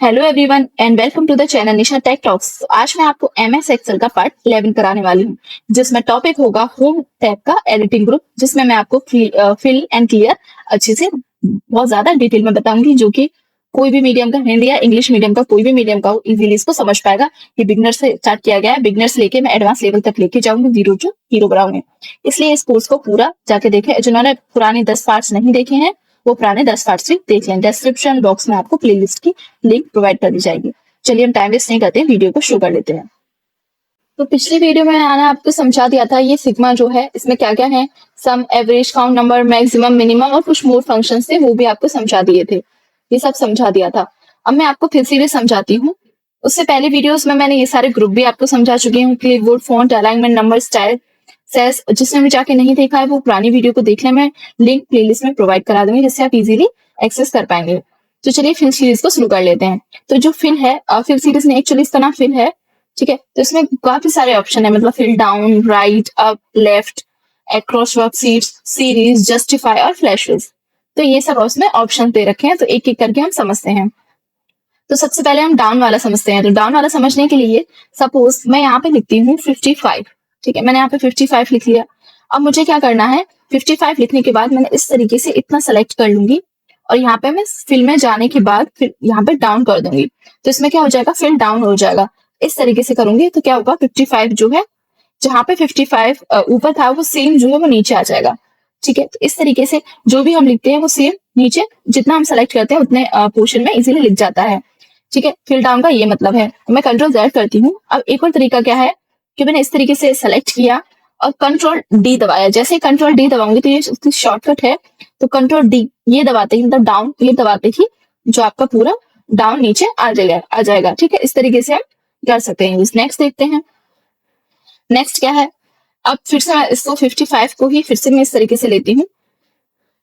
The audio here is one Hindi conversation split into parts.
Hello everyone and welcome to the channel Nisha tech talks. तो आज मैं आपको एमएस एक्सेल का पार्ट 11 कराने वाली हूँ, जिसमें टॉपिक होगा होम टैब का एडिटिंग ग्रुप, जिसमें मैं आपको फिल एंड क्लियर अच्छे से बहुत ज्यादा डिटेल में बताऊंगी, जो कि कोई भी मीडियम का, हिंदी या इंग्लिश मीडियम का, कोई भी मीडियम का हो, इजीली इसको समझ पाएगा। ये बिगनर से स्टार्ट किया गया है, बिगनर से लेके मैं एडवांस लेवल तक लेके जाऊंगी, जीरो टू हीरो बनाऊंगी। इसलिए इस कोर्स को पूरा जाके देखें। जिन्होंने पुराने 10 पार्ट्स नहीं देखे हैं वो पुराने 10 पार्ट्स भी देख लें। डिस्क्रिप्शन बॉक्स में आपको प्लेलिस्ट की लिंक प्रोवाइड कर दी जाएगी। चलिए हम टाइम वेस्ट नहीं करते हैं, वीडियो को शुरू कर लेते हैं। तो पिछली वीडियो में मैंने आपको समझा दिया था ये सिग्मा जो है इसमें क्या क्या है, sum, average, count number, maximum, minimum और कुछ मोर फंक्शंस थे, वो भी आपको समझा दिए थे। ये सब समझा दिया था। अब मैं आपको फिर से समझाती हूँ। उससे पहले वीडियोस में मैंने ये सारे ग्रुप भी आपको समझा चुकी हूँ, clipboard, font, alignment, number, style, सेस। जिसने भी जाके नहीं देखा है वो पुरानी वीडियो को देख ले, मैं लिंक प्लेलिस्ट में प्रोवाइड करा दूंगी, जिससे आप इजीली एक्सेस कर पाएंगे। तो चलिए फिल सीरीज को शुरू कर लेते हैं। तो जो फिल है, फिल सीरीज ने एक्चुअली इसका नाम फिल है, ठीक है। तो इसमें काफी सारे ऑप्शन है, मतलब fill down, right, up, left, across worksheets, series, justify और फ्लैशेस। तो ये सब उसमें ऑप्शन दे रखे हैं, तो एक एक करके हम समझते हैं। तो सबसे पहले हम डाउन वाला समझते हैं। तो डाउन वाला समझने के लिए सपोज मैं यहाँ पे लिखती हूँ 55, ठीक है। मैंने यहाँ पे 55 लिख लिया। अब मुझे क्या करना है, 55 लिखने के बाद मैंने इस तरीके से इतना सेलेक्ट कर लूंगी, और यहाँ पे मैं फिल में जाने के बाद फिर यहाँ पे डाउन कर दूंगी। तो इसमें क्या हो जाएगा, फिल डाउन हो जाएगा। इस तरीके से करूंगी तो क्या होगा, 55 जो है, जहाँ पे 55 ऊपर था वो सेम जो है वो नीचे आ जाएगा, ठीक है। तो इस तरीके से जो भी हम लिखते हैं वो सेम नीचे जितना हम सेलेक्ट करते हैं उतने पोर्शन में इजीली लिख जाता है, ठीक है। फिल डाउन का ये मतलब है। मैं कंट्रोल Z करती हूँ। अब एक और तरीका क्या है कि मैंने इस तरीके से सेलेक्ट किया और कंट्रोल D दबाया। जैसे ही कंट्रोल D दबाऊंगी तो ये उसकी शॉर्टकट है। तो कंट्रोल D ये दबाते ही, मतलब डाउन ये दबाते ही जो आपका पूरा डाउन नीचे आ जाएगा, ठीक है। इस तरीके से हम कर सकते हैं। नेक्स्ट देखते हैं। नेक्स्ट क्या है, अब फिर से मैं इसको 55 को ही फिर से मैं इस तरीके से लेती हूँ।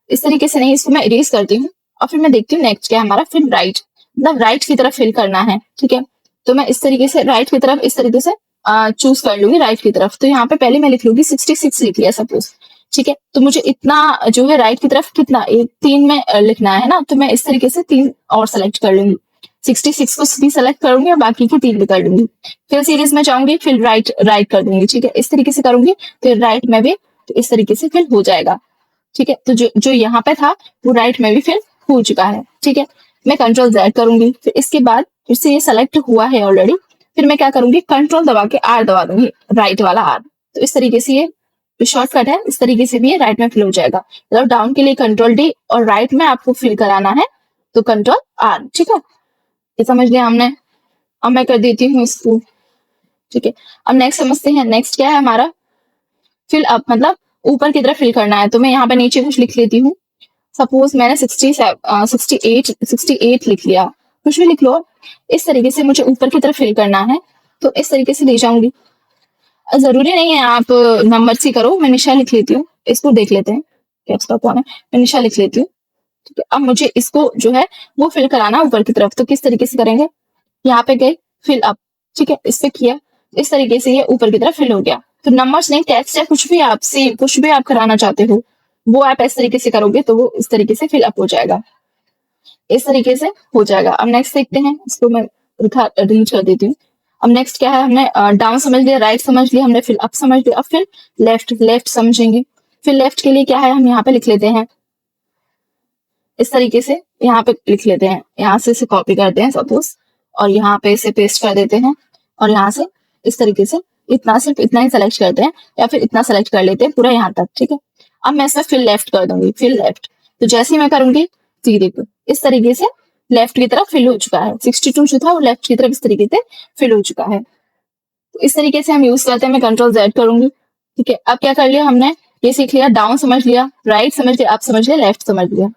इस तरीके से नहीं, इसको मैं इरेज करती हूँ और फिर मैं देखती हूँ नेक्स्ट क्या है हमारा, फिर राइट, मतलब राइट की तरफ फिल करना है, ठीक है। तो मैं इस तरीके से राइट की तरफ इस तरीके से चूज कर लूंगी राइट की तरफ। तो यहाँ पे पहले मैं लिख लूंगी 66 लिख लिया सपोज, ठीक है। तो मुझे इतना जो है राइट की तरफ कितना, एक 3 में लिखना है ना, तो मैं इस तरीके से 3 और सेलेक्ट कर लूंगी। 66 को भी सेलेक्ट करूंगी और बाकी की 3 भी कर लूंगी। फिर सीरीज में जाऊंगी, फिर राइट कर दूंगी, ठीक है। इस तरीके से करूंगी, फिर राइट में भी तो इस तरीके से फिल हो जाएगा, ठीक है। तो जो यहाँ पे था वो राइट में भी फिल हो चुका है, ठीक है। मैं कंट्रोल Z करूंगी, फिर इसके बाद फिर से ये सेलेक्ट हुआ है ऑलरेडी। फिर मैं क्या करूंगी, कंट्रोल दबा के R दबा दूंगी, राइट वाला R। तो इस तरीके से ये जो शॉर्टकट है, इस तरीके से भी ये राइट में फिल हो जाएगा। मतलब डाउन के लिए कंट्रोल D और राइट में आपको फिल कराना है तो कंट्रोल R, ठीक है। ये समझ लिया हमने। अब मैं कर देती हूँ इसको, ठीक है। अब नेक्स्ट समझते हैं। नेक्स्ट क्या है हमारा, फिल अप, मतलब ऊपर की तरफ फिल करना है। तो मैं यहाँ पे नीचे कुछ लिख लेती हूँ। सपोज मैंने 68 लिख लिया, कुछ भी लिख लो। इस तरीके से मुझे ऊपर की तरफ फिल करना है, तो इस तरीके से ले जाऊंगी। जरूरी नहीं है आप नंबर से करो, मैं निशा लिख लेती हूँ। इसको देख लेते हैं कैप्स का कौन है, मैं निशा लिख लेती हूँ, ठीक है। अब मुझे इसको जो है वो फिल कराना ऊपर की तरफ। तो किस तरीके से करेंगे, यहाँ पे गए फिल अप, ठीक है, इससे किया, इस तरीके से ये ऊपर की तरफ फिल हो गया। तो नंबर्स नहीं, टेक्स्ट है, कुछ भी आप सेम कुछ भी आप कराना चाहते हो वो आप इस तरीके से करोगे तो वो इस तरीके से फिल अप हो जाएगा, इस तरीके से हो जाएगा। अब नेक्स्ट देखते हैं, इसको मैं डिलीट कर देती हूँ। अब नेक्स्ट क्या है, हमने डाउन समझ लिया, राइट समझ लिया, हमने फिर अप समझ लिया। अब फिर लेफ्ट समझेंगे। फिर लेफ्ट के लिए क्या है, हम यहाँ पे लिख लेते हैं इस तरीके से, यहाँ पे लिख लेते हैं, यहाँ से इसे कॉपी करते हैं सपोज, और यहाँ पे इसे पेस्ट कर देते हैं, और यहाँ से इस तरीके से इतना, सिर्फ इतना ही सेलेक्ट करते हैं, या फिर इतना सेलेक्ट कर लेते हैं पूरा यहाँ तक, ठीक है। अब मैं इसमें फिर लेफ्ट कर दूंगी, फिर लेफ्ट। तो जैसे ही मैं करूंगी तो देखो इस तरीके से लेफ्ट की तरफ फिल हो चुका है। 62 जो था वो लेफ्ट की तरफ इस तरीके से फिल हो चुका है। तो इस तरीके से हम यूज करते हैं। मैं कंट्रोल Z करूंगी, ठीक है। अब क्या कर लिया हमने, ये सीख लिया, डाउन समझ लिया, राइट समझ लिया, अप समझ लिया, लेफ्ट समझ लिया,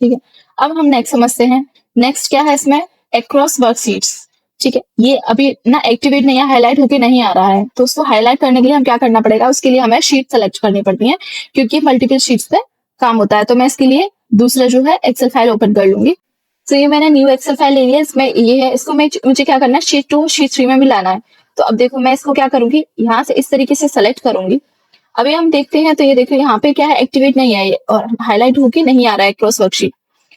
ठीक है। अब हम नेक्स्ट समझते हैं। नेक्स्ट क्या है इसमें, अक्रॉस वर्कशीट्स, ठीक है। ये अभी ना एक्टिवेट नहीं है, हाईलाइट होके नहीं आ रहा है। तो उसको हाईलाइट करने के लिए हम क्या करना पड़ेगा, उसके लिए हमें शीट सेलेक्ट करनी पड़ती है, क्योंकि मल्टीपल शीट्स पे काम होता है। तो मैं इसके लिए दूसरा जो है एक्सेल फाइल ओपन कर लूंगी। तो ये मैंने न्यू एक्सेल फाइल ले लिया, इसमें ये है, इसको मुझे क्या करना है, शीट 2 शीट 3 में भी लाना है। तो अब देखो मैं इसको क्या करूंगी, यहाँ से इस तरीके से सेलेक्ट करूंगी। अभी हम देखते हैं, तो ये देखो यहाँ पे क्या है, एक्टिवेट नहीं है ये, और हाईलाइट होके नहीं आ रहा है क्रॉस वर्कशीट,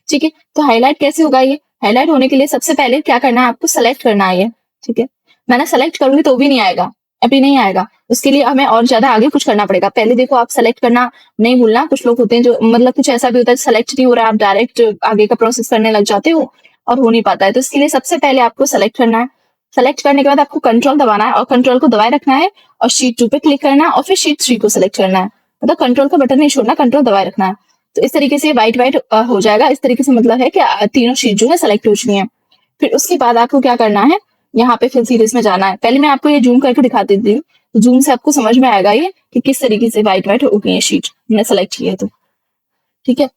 ठीक है। तो हाईलाइट कैसे होगा, ये हाईलाइट होने के लिए सबसे पहले क्या करना है, आपको सेलेक्ट करना है ये, ठीक है। मैंने सेलेक्ट करूंगी तो भी नहीं आएगा, अभी नहीं आएगा। उसके लिए हमें और ज्यादा आगे कुछ करना पड़ेगा। पहले देखो आप सेलेक्ट करना नहीं भूलना। कुछ लोग होते हैं जो मतलब कुछ ऐसा भी होता है सेलेक्ट नहीं हो रहा, आप डायरेक्ट आगे का प्रोसेस करने लग जाते हो और हो नहीं पाता है। तो इसके लिए सबसे पहले आपको सेलेक्ट करना है। सेलेक्ट करने के बाद आपको कंट्रोल दबाना है और कंट्रोल को दबाए रखना है और शीट 2 पे क्लिक करना है और फिर शीट 3 को सेलेक्ट करना है। मतलब कंट्रोल का बटन नहीं छोड़ना, कंट्रोल दबाए रखना है। तो इस तरीके से व्हाइट व्हाइट हो जाएगा। इस तरीके से मतलब है कि तीनों शीट जो है सेलेक्ट हो चुकी हैं। फिर उसके बाद आपको क्या करना है, यहाँ पे फिल सीरीज में जाना है। पहले मैं आपको ये जूम करके दिखा देती हूँ, जूम से आपको समझ में आएगा ये कि किस तरीके से व्हाइट व्हाइट हो गई है शीट, हमने सेलेक्ट की है तो, ठीक है।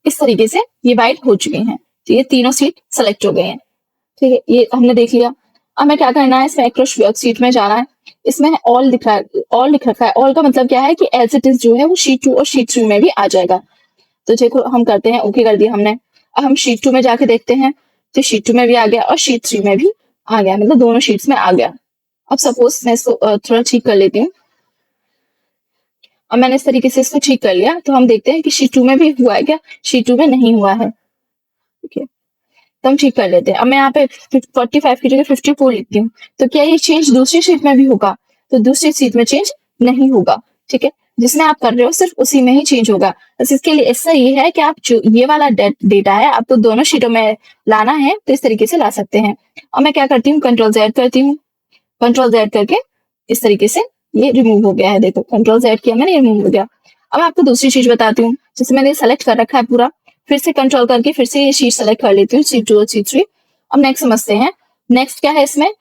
इस तरीके से ये व्हाइट हो चुके हैं, तो ये तीनों सीट सेलेक्ट हो गए हैं, ठीक है। ये हमने देख लिया। अब हमें क्या करना है, इसमें एक्रोस वर्कशीट में जाना है। इसमें ऑल लिख रहा है, ऑल लिख रखा है। ऑल का मतलब क्या है कि एज इट इज जो है वो शीट 2 और शीट 3 में भी आ जाएगा। तो देखो हम करते हैं, ओके कर दिया हमने। अब हम शीट 2 में जाके देखते हैं, तो शीट 2 में भी आ गया और शीट 3 में भी आ गया, मतलब दोनों शीट्स में आ गया। अब सपोज मैं इसको थोड़ा ठीक कर लेती हूँ। अब मैंने इस तरीके से इसको ठीक कर लिया, तो हम देखते हैं कि शीट 2 में भी हुआ है क्या, शीट 2 में नहीं हुआ है, ठीक है। तो हम ठीक कर लेते हैं। अब मैं यहाँ पे 45 की जगह 54 लिखती हूँ, तो क्या ये चेंज दूसरी शीट में भी होगा? तो दूसरी शीट में चेंज नहीं होगा, ठीक है। जिसमें आप कर रहे हो सिर्फ उसी में ही चेंज होगा। बस इसके लिए ऐसा ये है कि आप जो ये वाला डेटा है आपको दोनों शीटों में लाना है, तो इस तरीके से ला सकते हैं। और मैं क्या करती हूँ, कंट्रोल Z करती हूँ। कंट्रोल Z करके इस तरीके से ये रिमूव हो गया है। देखो कंट्रोल Z किया मैंने, रिमूव हो गया। अब आपको दूसरी चीज बताती हूँ, जैसे मैंने सेलेक्ट कर रखा है पूरा, फिर से कंट्रोल करके फिर से ये शीट सेलेक्ट कर लेती हूँ, शीट 2 और शीट 3। अब नेक्स्ट समझते हैं। नेक्स्ट क्या है इसमें,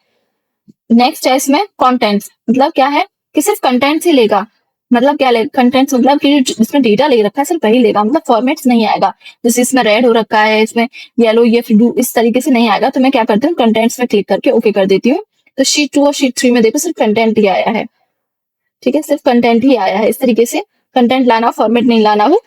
नेक्स्ट है इसमें कंटेंट्स। मतलब क्या है कि सिर्फ कंटेंट्स ही लेगा। मतलब क्या लेगा कंटेंट्स, मतलब कि इसमें डेटा ले रखा है सिर्फ वही लेगा, मतलब फॉर्मेट्स नहीं आएगा। जैसे इसमें रेड हो रखा है, इसमें येलो, ये ब्लू, इस तरीके से नहीं आएगा। तो मैं क्या करती हूँ, कंटेंट्स में क्लिक करके ओके कर देती हूँ। तो शीट 2 और शीट 3 में देखो सिर्फ कंटेंट ही आया है, ठीक है, सिर्फ कंटेंट ही आया है। इस तरीके से कंटेंट लाना, फॉर्मेट नहीं लाना हो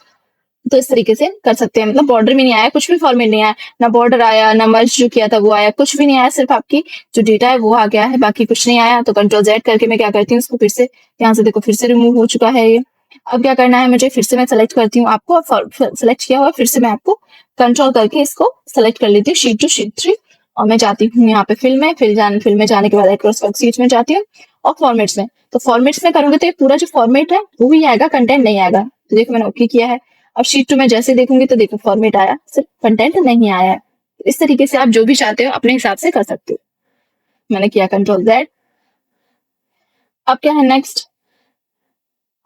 तो इस तरीके से कर सकते हैं। मतलब बॉर्डर भी नहीं आया, कुछ भी फॉर्मेट नहीं आया, ना बॉर्डर आया, ना मर्ज जो किया था वो आया, कुछ भी नहीं आया, सिर्फ आपकी जो डेटा है वो आ गया है, बाकी कुछ नहीं आया। तो कंट्रोल Z करके मैं क्या करती हूँ, उसको फिर से यहाँ से देखो फिर से रिमूव हो चुका है ये। अब क्या करना है मुझे, फिर से मैं सेलेक्ट करती हूँ आपको, सेलेक्ट किया हुआ, फिर से मैं आपको कंट्रोल करके इसको सेलेक्ट कर लेती हूँ, शीट 2 शीट 3। और मैं जाती हूँ यहाँ पे फिल में, फिल में जाने के बाद एक्रोस वर्कशीट में जाती हूँ और फॉर्मेट्स में। तो फॉर्मेट्स में करूंगी तो ये पूरा जो फॉर्मेट है वो ही आएगा, कंटेंट नहीं आएगा। तो देखो मैंने ओके किया है। अब शीट 2 में जैसे देखूंगी तो देखो फॉर्मेट आया, सिर्फ कंटेंट नहीं आया है। इस तरीके से आप जो भी चाहते हो अपने हिसाब से कर सकते हो। मैंने किया कंट्रोल Z। अब क्या है नेक्स्ट,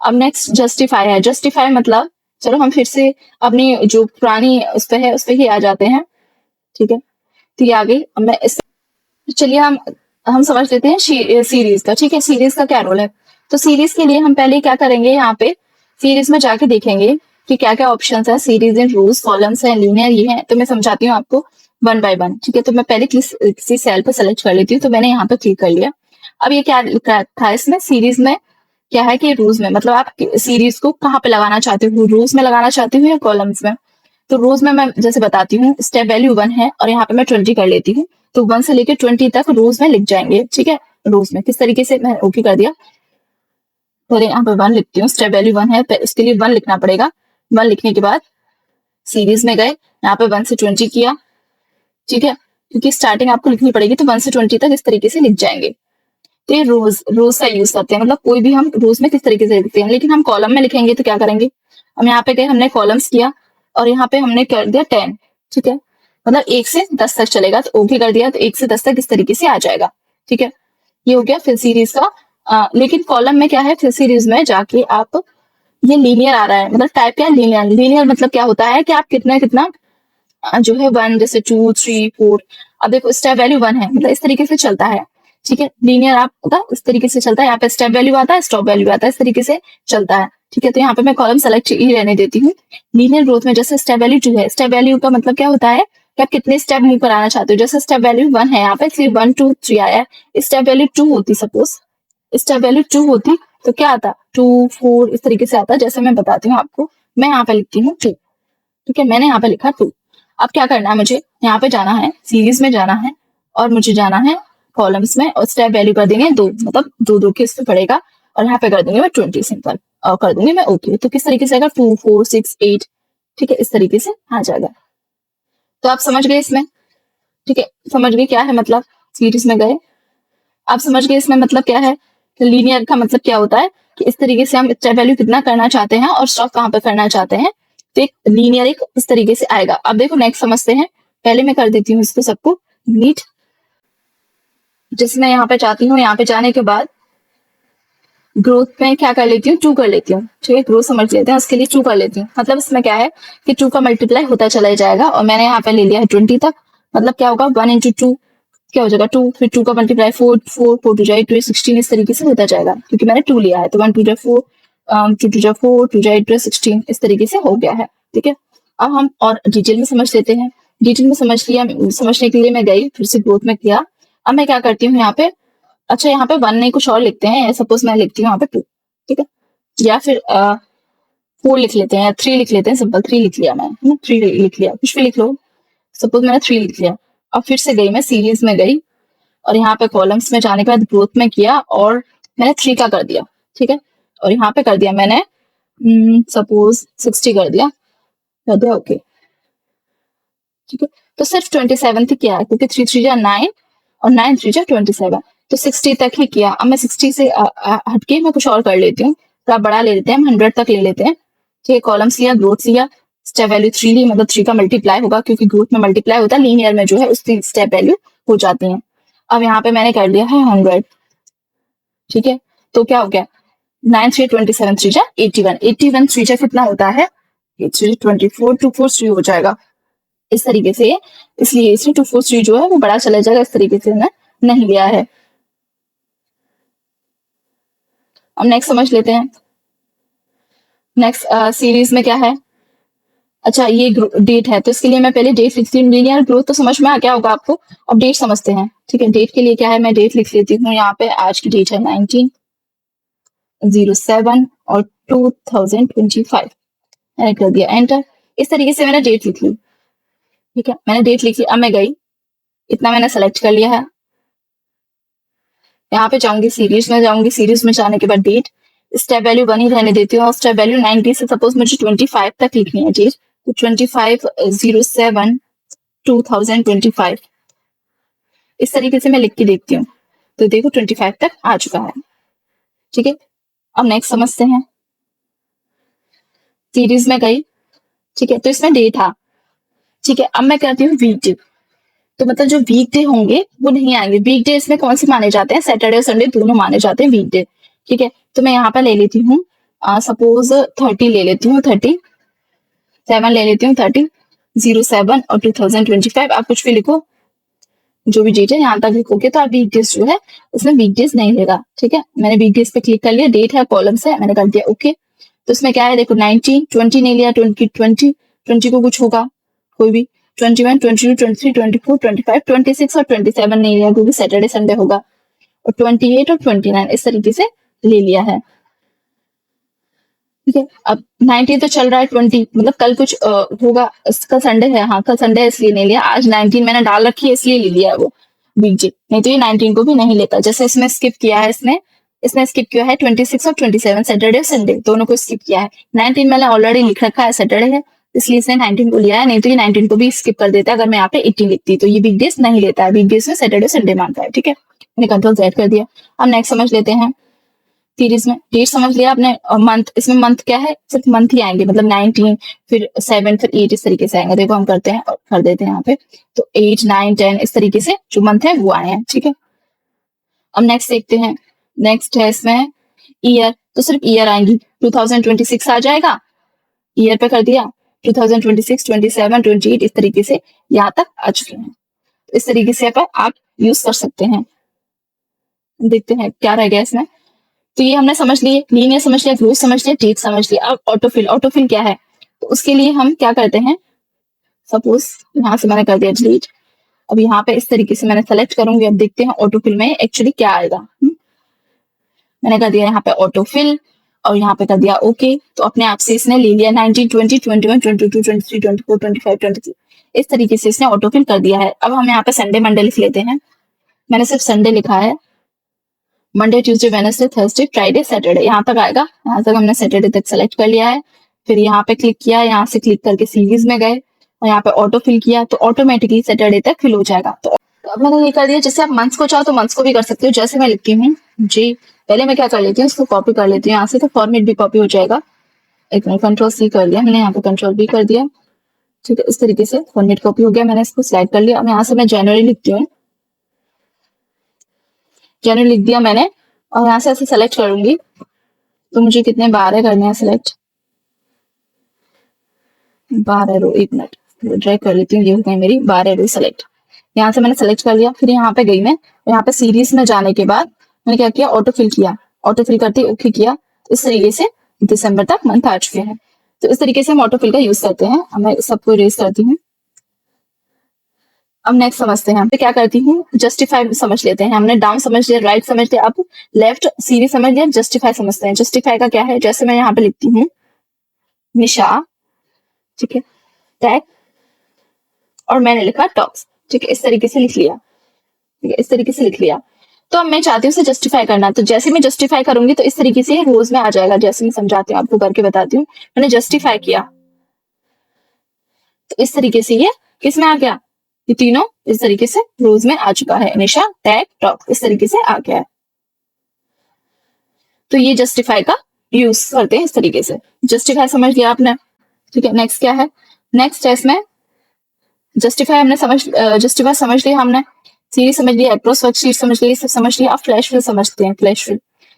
अब नेक्स्ट जस्टिफाई है। जस्टिफाई मतलब चलो हम फिर से अपनी जो पुरानी उस पे है उस पे ही आ जाते हैं, ठीक है। तो ये आ गई। अब मैं इस, चलिए हम समझ लेते हैं सीरीज का, ठीक है। सीरीज का क्या रोल है, तो सीरीज के लिए हम पहले क्या करेंगे, यहाँ पे सीरीज में जाके देखेंगे कि क्या क्या ऑप्शंस है। सीरीज इन रोज, कॉलम्स है, लीनियर ये है। तो मैं समझाती हूँ आपको वन बाय वन, ठीक है। तो मैं पहले किसी सेल पे सेलेक्ट कर लेती हूँ, तो मैंने यहाँ पे क्लिक कर लिया। अब ये क्या लिखा था इसमें, सीरीज में क्या है कि रोज में, मतलब आप सीरीज को कहाँ पे लगाना चाहते हो, रोज में लगाना चाहती हूँ या कॉलम्स में। तो रोज में मैं जैसे बताती हूँ, स्टेप वैल्यू 1 है और यहाँ पे मैं 20 कर लेती हूँ, तो 1 से लेकर 20 तक रोज में लिख जाएंगे, ठीक है। रोज में किस तरीके से, मैं ओके कर दिया। और यहाँ पे 1 लिखती हूँ, स्टेप वैल्यू 1 है, उसके लिए 1 लिखना पड़ेगा। 1 लिखने के बाद सीरीज में गए, यहाँ पे 1 से 20 किया, ठीक है, क्योंकि स्टार्टिंग आपको लिखनी पड़ेगी, तो 1 से 20 तक इस तरीके से लिख जाएंगे। तो ये रोज का यूज करते हैं, मतलब कोई भी हम रोज में किस तरीके से लिखते हैं। लेकिन हम कॉलम में लिखेंगे तो क्या करेंगे, हम यहाँ पे गए, हमने कॉलम्स किया और यहाँ पे हमने कर दिया 10, ठीक है, मतलब 1 से 10 तक चलेगा। तो ओके कर दिया, तो 1 से 10 तक इस तरीके से आ जाएगा, ठीक है। ये हो गया फिल सीरीज का। लेकिन कॉलम में क्या है, फिल सीरीज में जाके आप, ये लीनियर आ रहा है, मतलब टाइप क्या है, लीनियर। लीनियर मतलब क्या होता है कि आप कितना कितना जो है 1, जैसे 2 3 4। अब देखो स्टेप वैल्यू 1 है, मतलब इस तरीके से चलता है, ठीक है। लीनियर आपका इस तरीके से चलता है, यहाँ पे स्टेप वैल्यू आता है, स्टॉप वैल्यू आता है, इस तरीके से चलता है, ठीक है। तो यहाँ पे मैं कॉलम सेलेक्ट ही रहने देती हूँ। लीनियर ग्रोथ में जैसे स्टेप वैल्यू 2 है, स्टेप वैल्यू का मतलब क्या होता है कि आप कितने स्टेप मूव कराना चाहते हो। जैसे स्टेप वैल्यू 1 है यहाँ पे, फिर 1 2 3 आया है। स्टेप वैल्यू 2 होती, सपोज स्टेप वैल्यू 2 होती, तो क्या आता 2 4 इस तरीके से आता है। जैसे मैं बताती हूँ आपको, मैं यहाँ पे लिखती हूँ 2, ठीक है, मैंने यहाँ पे लिखा 2। अब क्या करना है, मुझे यहाँ पे जाना है, सीरीज में जाना है और मुझे जाना है कॉलम्स में, और स्टेप वैल्यू कर देंगे 2, मतलब 2 2 के इससे पड़ेगा, और यहाँ पे कर देंगे मैं 20 सिंपल, और कर दूंगी मैं ओके। तो किस तरीके से आएगा, 2 4 6 8, ठीक है, इस तरीके से आ जाएगा। तो आप समझ गए इसमें ठीक है, समझ गए क्या है मतलब, सीरीज में गए, आप समझ गए इसमें मतलब क्या है, लीनियर का मतलब क्या होता है कि इस तरीके से हम स्टेप वैल्यू कितना करना चाहते हैं और स्टॉप कहाँ पे करना चाहते हैं, तो एक लीनियर एक इस तरीके से आएगा। अब देखो नेक्स्ट समझते हैं, पहले मैं कर देती हूँ इसको सबको नीट, जिसमें यहाँ पे जाती हूँ, यहाँ पे जाने के बाद ग्रोथ में क्या कर लेती हूँ, 2 कर लेती हूँ, ठीक है, ग्रोथ समझ लेते हैं, उसके लिए 2 कर लेती हूँ, मतलब इसमें क्या है कि 2 का मल्टीप्लाई होता चला जाएगा, और मैंने यहाँ पे ले लिया है 20 तक, मतलब क्या होगा 1 इंटू 2 क्या हो जाएगा 2, फिर 2 का मल्टीप्लाई 4, 4 टू जाए 2 16, इस तरीके से होता जाएगा, क्योंकि मैंने 2 लिया है, तो 1 टू जाए 4, 2 टू जाए 4, 2 जाए 16, इस तरीके से हो गया है, ठीक है। अब हम और डिटेल में समझ लेते हैं, डिटेल में समझ लिया, समझने के लिए मैं गई, फिर से ग्रोथ में किया। अब मैं क्या करती हूँ यहाँ पे, अच्छा यहाँ पे 1 नहीं कुछ और लिखते हैं, सपोज मैं लिखती हूँ यहाँ पे 2, ठीक है, या फिर 4 लिख लेते हैं, 3 लिख लेते हैं, सिंपल 3 लिख लिया मैं, 3 लिख लिया, कुछ भी लिख लो, सपोज मैंने 3 लिख लिया। अब फिर से गई मैं सीरीज में गई, और यहाँ पे कॉलम्स में जाने के बाद ग्रोथ में किया, और मैंने 3 का कर दिया, ठीक है, और यहाँ पे कर दिया मैंने सपोज 60 कर दिया ओके, ठीक है। तो सिर्फ 27 ही किया है, क्योंकि 3 3 जा 9 और 9 3 जा 27, तो 60 तक ही किया। अब मैं 60 से हटके मैं कुछ और कर लेती हूँ, थोड़ा बड़ा ले लेते हैं, हम 100 तक ले लेते हैं, ठीक है, कॉलम्स लिया, ग्रोथ लिया, स्टेप वैल्यू 3 ली, मतलब 3 का मल्टीप्लाई होगा, क्योंकि ग्रोथ में मल्टीप्लाई होता है, लीनियर में जो है उसकी स्टेप वैल्यू हो जाती है। अब यहाँ पे मैंने कर लिया है 100, ठीक है, तो क्या हो गया 9 3 27 3 जा 81, 81 3 जा कितना होता है 24, 2 4 3 हो जाएगा, इस तरीके से, इसलिए इसमें 2 4 3 जो है वो बड़ा चला जाएगा, इस तरीके से हमने नहीं लिया है। अब नेक्स्ट समझ लेते हैं, नेक्स्ट सीरीज में क्या है, अच्छा ये डेट है, तो इसके लिए मैं पहले डेट लिखती हूँ, लीनियर ग्रोथ तो समझ में आ गया होगा आपको, अब डेट समझते हैं, ठीक है, डेट के लिए क्या है, मैं डेट लिख लेती हूँ, यहाँ पे आज की डेट है 1907 और 2025, मैंने कर दिया एंटर, इस तरीके से मैंने डेट लिख ली, ठीक है, मैंने डेट लिख ली। अब मैं गई, इतना मैंने सेलेक्ट कर लिया है, यहाँ पे जाऊंगी सीरीज में, जाऊंगी सीरीज में जाने के बाद डेट, स्टेप वैल्यू 1 ही रहने देती हूँ, और स्टेप वैल्यू 90 से सपोज मुझे 25 तक लिखनी है डेट, तो 25/07 2025, इस तरीके से मैं लिख के देखती हूँ, तो देखो 25 तक आ चुका है, ठीक है। अब नेक्स्ट समझते हैं, सीरीज में गई, ठीक है, तो इसमें डे था, ठीक है, अब मैं करती हूँ वीक डे, तो मतलब जो वीक डे होंगे वो नहीं आएंगे, वीक डे इसमें कौन से माने जाते हैं, सैटरडे और संडे दोनों माने जाते हैं वीक डे, ठीक है, तो मैं यहाँ पर ले लेती हूँ सपोज 30 ले लेती हूँ, 37 ले लेती हूँ, 30/07 और 2025, आप कुछ भी लिखो, जो भी डेट है यहाँ तक लिखोगे तो आप वीक डेज जो है इसमें वीक डेज नहीं लेगा, ठीक है, मैंने वीक डेज पे क्लिक कर लिया, डेट है कॉलम्स है, मैंने कर दिया ओके। तो इसमें क्या है देखो 19 20 नहीं लिया, 20 को कुछ होगा कोई भी, 21 22 23 24 25 26 और 27 नहीं लिया, क्योंकि सैटरडे संडे होगा, और 28 और 29 इस तरीके से ले लिया है, ठीक है। अब 19 तो चल रहा है, 20 मतलब कल कुछ होगा, कल संडे है, हाँ कल संडे है इसलिए नहीं लिया, आज 19 मैंने डाल रखी है इसलिए ले लिया है वो वीक डे, नहीं तो ये 19 को भी नहीं लेता, जैसे इसमें स्किप किया है, इसने इसने स्किप किया है 26 और 27, सैटरडे और संडे दोनों को स्किप किया है, 19 मैंने ऑलरेडी लिख रखा है सैटरडे है, इसलिए इसने 19 को लिया है, नहीं तो ये 19 को भी स्किप कर देता है, अगर मैं यहाँ पे 18 लिखती तो ये वीक डेज नहीं लेता है, वीक डेज में सैटरडे संडे मानता है, ठीक है, मैंने कंट्रोल Z कर दिया। अब नेक्स्ट समझ लेते हैं, सीरीज में डेट समझ लिया आपने, और मंथ, इसमें मंथ क्या है, सिर्फ मंथ ही आएंगे, मतलब 19 फिर 7 फिर 8 इस तरीके से आएंगे, देखो हम करते हैं और कर देते हैं यहाँ पे, तो 8 9 10 इस तरीके से जो मंथ है वो आए हैं, ठीक है। अब नेक्स्ट देखते हैं, नेक्स्ट है इसमें ईयर, तो सिर्फ ईयर आएंगी, 2026 आ जाएगा, ईयर पे कर दिया, 2026 27 28 इस तरीके से यहाँ तक आ चुके हैं, तो इस तरीके से आप यूज कर सकते हैं। देखते हैं क्या रह गया इसमें, तो ये हमने समझ लिए, लीनियर समझ लिया, ग्रोथ समझ लिया, डेट समझ लिया। अब ऑटोफिल, ऑटोफिल क्या है, तो उसके लिए हम क्या करते हैं, सपोज यहाँ से मैंने कर दिया डिलीट, अब यहाँ पे इस तरीके से मैंने सेलेक्ट करूंगी, अब देखते हैं ऑटोफिल में एक्चुअली क्या आएगा। मैंने कर दिया यहाँ पे ऑटोफिल, और यहाँ पे कर दिया ओके, तो अपने आप से इसने ले लिया 19 20 21 22 23 24 25 23, इस तरीके से इसने ऑटोफिल कर दिया है। अब हम यहाँ पे संडे मंडे लिख लेते हैं, मैंने सिर्फ संडे लिखा है, Monday Tuesday Wednesday Thursday Friday Saturday यहाँ तक आएगा, यहाँ तक हमने सैटरडे तक सेलेक्ट कर लिया है, फिर यहाँ पे क्लिक किया, यहाँ से क्लिक करके सीरीज में गए, और यहाँ पे ऑटो फिल किया तो ऑटोमेटिकली सैटरडे तक फिल हो जाएगा। तो अब मैंने ये कर दिया। जैसे आप मंथ्स को चाहो तो मंथ्स को भी कर सकते हो। जैसे मैं लिखती हूँ जी, पहले मैं क्या कर लेती हूँ, इसको कॉपी कर लेती हूँ यहाँ से, तो फॉर्मेट भी कॉपी हो जाएगा। एक मिनट, कंट्रोल-C कर लिया मैंने, यहाँ पे कंट्रोल-V कर दिया। ठीक है, इस तरीके से फॉर्मेट कॉपी हो गया। मैंने इसको सिलेक्ट कर लिया। अब यहाँ से मैं जनवरी लिखती हूँ, जनवरी लिख दिया मैंने, और यहाँ से ऐसे सेलेक्ट करूंगी। तो मुझे कितने 12 करने हैं सिलेक्ट, 12 रो। एक मिनट ड्रैग कर लेती हूँ, ये हो गई मेरी 12 रो सेलेक्ट। यहाँ से मैंने सेलेक्ट कर लिया। फिर यहाँ पे गई मैं, यहाँ पे सीरीज में जाने के बाद मैंने क्या किया, ऑटो फिल किया। ऑटो फिल करते ओके किया। इस तरीके से दिसंबर तक मंथ आ चुके हैं। तो इस तरीके से हम ऑटो फिल का यूज करते हैं। अब मैं सबको इरेज करती हूँ। अब नेक्स्ट समझते हैं। हम क्या करती हूँ, जस्टिफाई समझ लेते हैं। हमने डाउन समझ लिया, राइट समझ लिया, अब लेफ्ट सीरीज समझ लिया, जस्टिफाई समझते हैं। जस्टिफाई का क्या है, जैसे मैं यहाँ पे लिखती हूँ निशा, ठीक है, टैग, और मैंने लिखा टॉक्स। ठीक है, इस तरीके से लिख लिया। ठीक है, इस तरीके से लिख लिया। तो अब मैं चाहती हूँ इसे जस्टिफाई करना। तो जैसे मैं जस्टिफाई करूंगी तो इस तरीके से रोज में आ जाएगा। जैसे मैं समझाती हूँ, आपको करके बताती हूँ। मैंने जस्टिफाई किया तो इस तरीके से ये किस में आ गया, ये तीनों इस तरीके से रोज में आ चुका है। निशा, टैग, टॉक, इस तरीके से आ गया है। तो ये जस्टिफाई का यूज करते हैं इस तरीके से। जस्टिफाई समझ लिया आपने। ठीक है, नेक्स्ट क्या है, नेक्स्ट है इसमें जस्टिफाई हमने जस्टिफाई समझ लिया हमने, सीरीज समझ लिया, एप्रोच वर्कशीट समझ लिया, सब समझ लिया। अब फ्लैश फिल समझते हैं। फ्लैश फिल,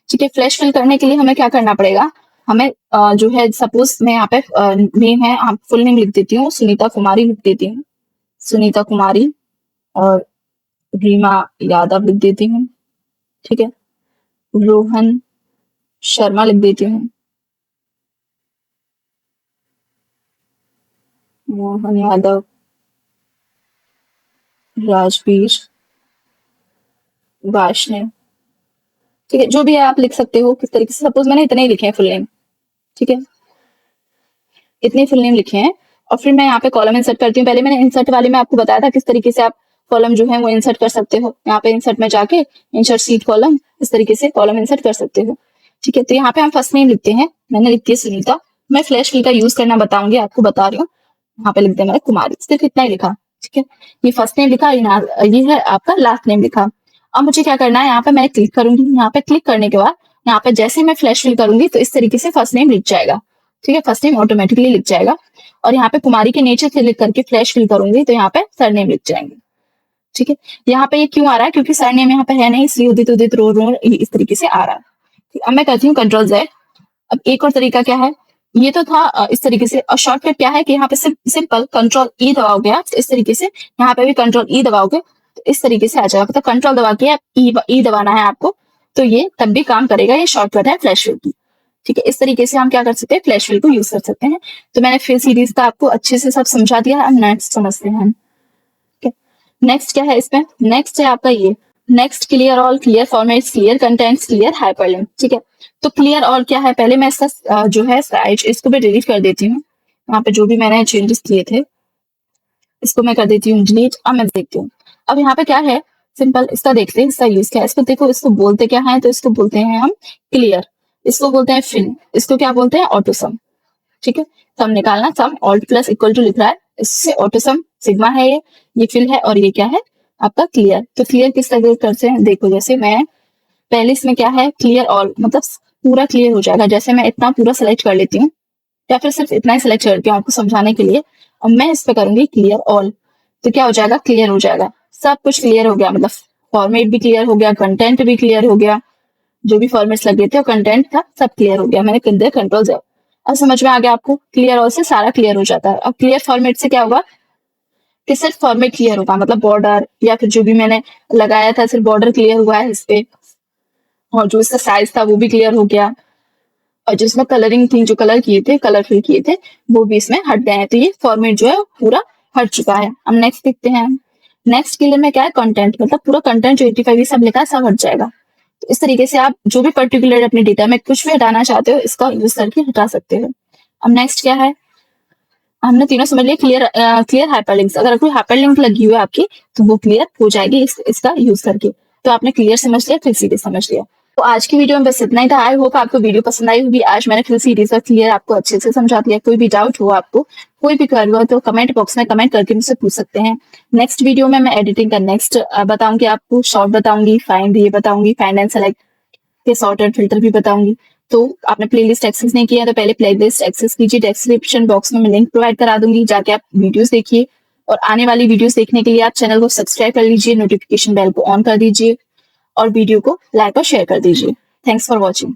ठीक है, फ्लैश फिल करने के लिए हमें क्या करना पड़ेगा, हमें जो है सपोज मैं यहाँ पे नेम है, आप फुल नेम लिख देती हूँ, सुनीता कुमारी लिख देती हूँ, सुनीता कुमारी, और रीमा यादव लिख देती हूँ। ठीक है, रोहन शर्मा लिख देती हूँ, मोहन यादव, राजवीर, वाशने। ठीक है, जो भी है आप लिख सकते हो किस तरीके से। सपोज मैंने इतने ही लिखे हैं फुल नेम, ठीक है, इतने फुल नेम लिखे हैं। और फिर मैं यहाँ पे कॉलम इंसर्ट करती हूँ। पहले मैंने इंसर्ट वाले में आपको बताया था किस तरीके से आप कॉलम जो है वो इंसर्ट कर सकते हो। यहाँ पे इंसर्ट में जाके इंसर्ट सीट कॉलम, इस तरीके से कॉलम इंसर्ट कर सकते हो। ठीक है, तो यहाँ पे हम फर्स्ट नेम लिखते हैं। मैंने लिखती है सुनीता। मैं फ्लैश फिल का यूज करना बताऊंगी, आपको बता रही हूँ। यहाँ पे लिख दिया मैंने कुमारी, सिर्फ इतना ही लिखा। ठीक है, ये फर्स्ट नेम लिखा, ये है आपका लास्ट नेम लिखा। अब मुझे क्या करना है, यहाँ पे मैं क्लिक करूंगी। यहाँ पे क्लिक करने के बाद यहाँ पे जैसे मैं फ्लैश फिल करूंगी तो इस तरीके से फर्स्ट नेम लिख जाएगा। ठीक है, फर्स्ट नेम ऑटोमेटिकली लिख जाएगा। और यहाँ पे कुमारी के नीचे क्लिक करके फ्लैश फिल करूंगी तो यहाँ पे सरनेम लिख जाएंगे। ठीक है, यहाँ पे ये क्यों आ रहा है, क्योंकि सरनेम यहाँ पे है नहीं, इसलिए उदित रो इस तरीके से आ रहा है। अब मैं करती हूँ कंट्रोल-Z। अब एक और तरीका क्या है, ये तो था इस तरीके से। और शॉर्टकट क्या है कि यहाँ पे सिंपल कंट्रोल-E दबाओगे आप, इस तरीके से। यहाँ पे भी कंट्रोल-E दबाओगे तो इस तरीके से आ जाएगा। तो कंट्रोल दबा के ई दबाना है आपको, तो ये तब भी काम करेगा। ये शॉर्टकट है फ्लैश फिल की। ठीक है, इस तरीके से हम क्या कर सकते हैं, फ्लैश फिल को यूज कर सकते हैं। तो मैंने फिल सीरीज का आपको अच्छे से सब समझा दिया है। अब नेक्स्ट समझते हैं। ठीक है, नेक्स्ट क्या है इसमें, नेक्स्ट है आपका ये next clear all, clear formats, clear contents, clear hyperlink. ठीक है, तो क्लियर ऑल क्या है, पहले मैं इसका जो है इसको भी डिलीट कर देती हूँ। यहाँ पे जो भी मैंने चेंजेस किए थे इसको मैं कर देती हूँ डिलीट। अब मैं देखती हूँ अब यहाँ पे क्या है, सिंपल इसका देखते हैं, इसका यूज क्या है। इसको देखो, इसको बोलते क्या है, तो इसको बोलते हैं हम क्लियर, इसको बोलते हैं फिल, इसको क्या बोलते हैं ऑटो सम। ठीक है, सम निकालना, सम ऑल्ट प्लस इक्वल टू लिख रहा है, इससे ऑटो सम सिग्मा है, ये फिल है, और ये क्या है आपका क्लियर। तो क्लियर किस तरह करते हैं, देखो जैसे मैं पहले इसमें क्या है क्लियर ऑल, मतलब पूरा क्लियर हो जाएगा। जैसे मैं इतना पूरा सेलेक्ट कर लेती हूँ, या फिर सिर्फ इतना ही सेलेक्ट करती हूँ आपको समझाने के लिए। अब मैं इस पे करूंगी क्लियर ऑल, तो क्या हो जाएगा, क्लियर हो जाएगा, सब कुछ क्लियर हो गया। मतलब फॉर्मेट भी क्लियर हो गया, कंटेंट भी क्लियर हो गया, जो भी फॉर्मेट्स लगे थे और कंटेंट था सब क्लियर हो गया। मैंने कर दिया कंट्रोल-Z। अब समझ में आ गया आपको, क्लियर ऑल से सारा क्लियर हो जाता है। अब क्लियर फॉर्मेट से क्या होगा कि सिर्फ फॉर्मेट क्लियर होगा, मतलब बॉर्डर या फिर जो भी मैंने लगाया था सिर्फ बॉर्डर क्लियर हुआ है इस पे, और जो इसका साइज था वो भी क्लियर हो गया, और जिसमें कलरिंग थी, जो कलर किए थे, कलर फिल किए थे, वो भी इसमें हट गए हैं। तो ये फॉर्मेट जो है पूरा हट चुका है। अब नेक्स्ट देखते हैं। नेक्स्ट क्लियर में क्या है, कंटेंट, मतलब पूरा कंटेंट जो 85 ये सब लिखा है सब हट जाएगा। तो इस तरीके से आप जो भी पर्टिकुलर अपने डेटा में कुछ भी हटाना चाहते हो इसका यूज करके हटा सकते हो। अब नेक्स्ट क्या है, हमने तीनों समझ लिया। क्लियर हाइपरलिंक्स, अगर कोई हाइपरलिंक लगी हुई है आपकी तो वो क्लियर हो जाएगी इसका यूज करके। तो आपने क्लियर समझ लिया, फिल सीरीज समझ लिया। तो आज की वीडियो में बस इतना ही था। आई होप आपको वीडियो पसंद आई होगी। आज मैंने फिर सीरीज का क्लियर आपको अच्छे से समझा दिया। कोई भी डाउट हो आपको, कोई भी क्वेरी हो तो कमेंट बॉक्स में कमेंट करके मुझसे पूछ सकते हैं। नेक्स्ट वीडियो में मैं एडिटिंग का नेक्स्ट बताऊंगी आपको, शॉर्ट बताऊंगी, फाइंड ये बताऊंगी, फाइंड एंड सेलेक्ट के सॉर्ट एंड फिल्टर भी बताऊंगी। तो आपने प्लेलिस्ट एक्सेस नहीं किया तो पहले प्लेलिस्ट एक्सेस कीजिए। डिस्क्रिप्शन बॉक्स में मैं लिंक प्रोवाइड करा दूंगी, जाके आप वीडियोस देखिए। और आने वाली वीडियोस देखने के लिए आप चैनल को सब्सक्राइब कर लीजिए, नोटिफिकेशन बेल को ऑन कर दीजिए और वीडियो को लाइक और शेयर कर दीजिए। Thanks for watching.